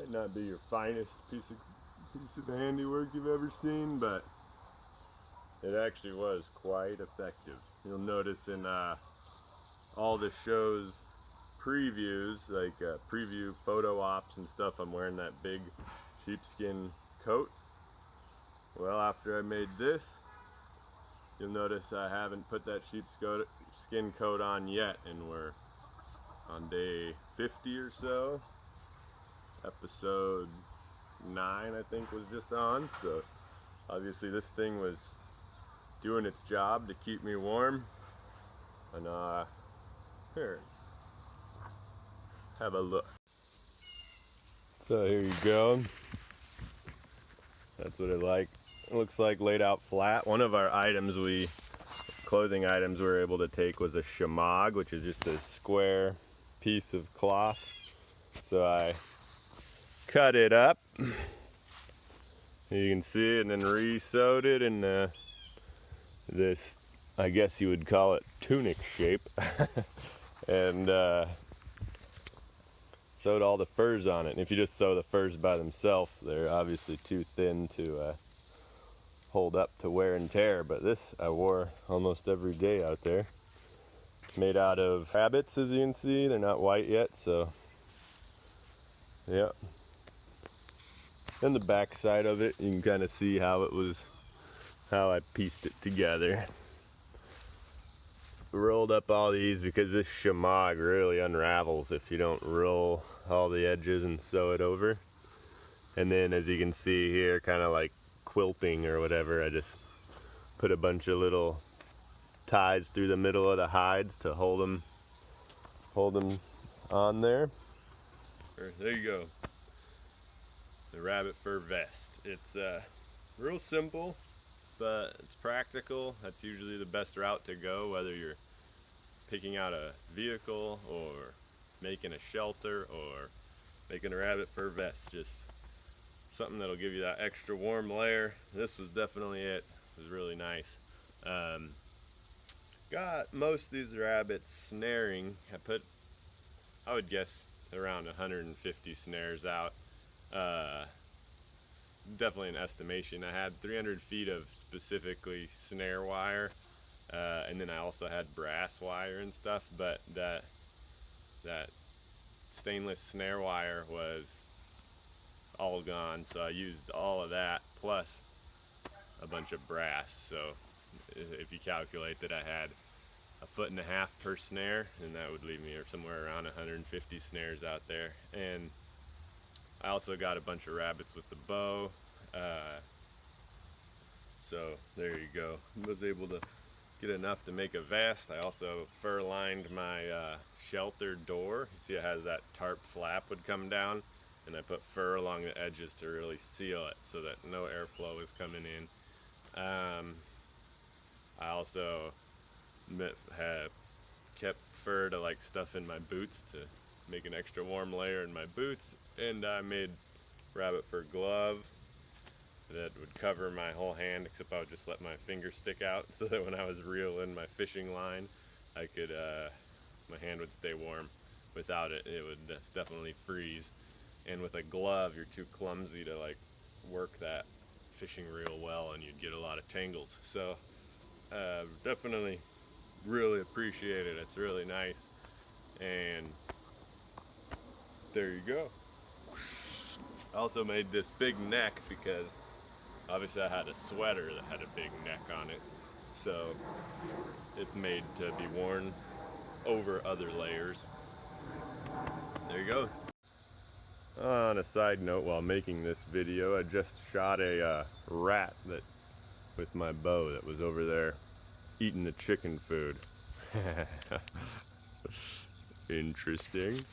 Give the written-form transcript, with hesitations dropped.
Might not be your finest piece of handiwork you've ever seen, but it actually was quite effective. You'll notice in all the show's previews, like preview photo ops and stuff, I'm wearing that big sheepskin coat. Well, after I made this, you'll notice I haven't put that sheepskin coat on yet, and we're on day 50 or so. Episode 9, I think, was just on, so obviously this thing was doing its job to keep me warm. And here, have a look. So here you go. That's what it looks like laid out flat. One of our clothing items we were able to take was a shamag, which is just a square piece of cloth. So I cut it up, you can see it, and then re-sewed it in this, I guess you would call it, tunic shape. And sewed all the furs on it. And if you just sew the furs by themselves, they're obviously too thin to hold up to wear and tear, but this I wore almost every day out there. Made out of rabbits, as you can see. They're not white yet, so yeah. And the back side of it, you can kind of see how I pieced it together. Rolled up all these because this shamag really unravels if you don't roll all the edges and sew it over. And then, as you can see here, kind of like quilting or whatever, I just put a bunch of little ties through the middle of the hides to hold them on there. There you go, the rabbit fur vest. It's real simple, but it's practical. That's usually the best route to go, whether you're picking out a vehicle or making a shelter or making a rabbit fur vest. Just something that'll give you that extra warm layer. This was definitely it. It was really nice. Got most of these rabbits snaring. I would guess around 150 snares out. Definitely an estimation. I had 300 feet of specifically snare wire, and then I also had brass wire and stuff, but that stainless snare wire was all gone, so I used all of that plus a bunch of brass. So if you calculate that I had 1.5 feet per snare, then that would leave me somewhere around 150 snares out there. And I also got a bunch of rabbits with the bow, so there you go. I was able to get enough to make a vest. I also fur lined my shelter door. You see it has that tarp flap would come down, and I put fur along the edges to really seal it so that no airflow is coming in. I also have kept fur to like stuff in my boots to make an extra warm layer in my boots, and I made rabbit fur glove that would cover my whole hand, except I would just let my finger stick out so that when I was reeling my fishing line, I could my hand would stay warm. Without it, it would definitely freeze. And with a glove, you're too clumsy to like work that fishing reel well, and you'd get a lot of tangles. So definitely really appreciate it. It's really nice. And there you go. I also made this big neck because obviously I had a sweater that had a big neck on it, so it's made to be worn over other layers. There you go. On a side note, while making this video, I just shot a rat with my bow that was over there eating the chicken food. Interesting.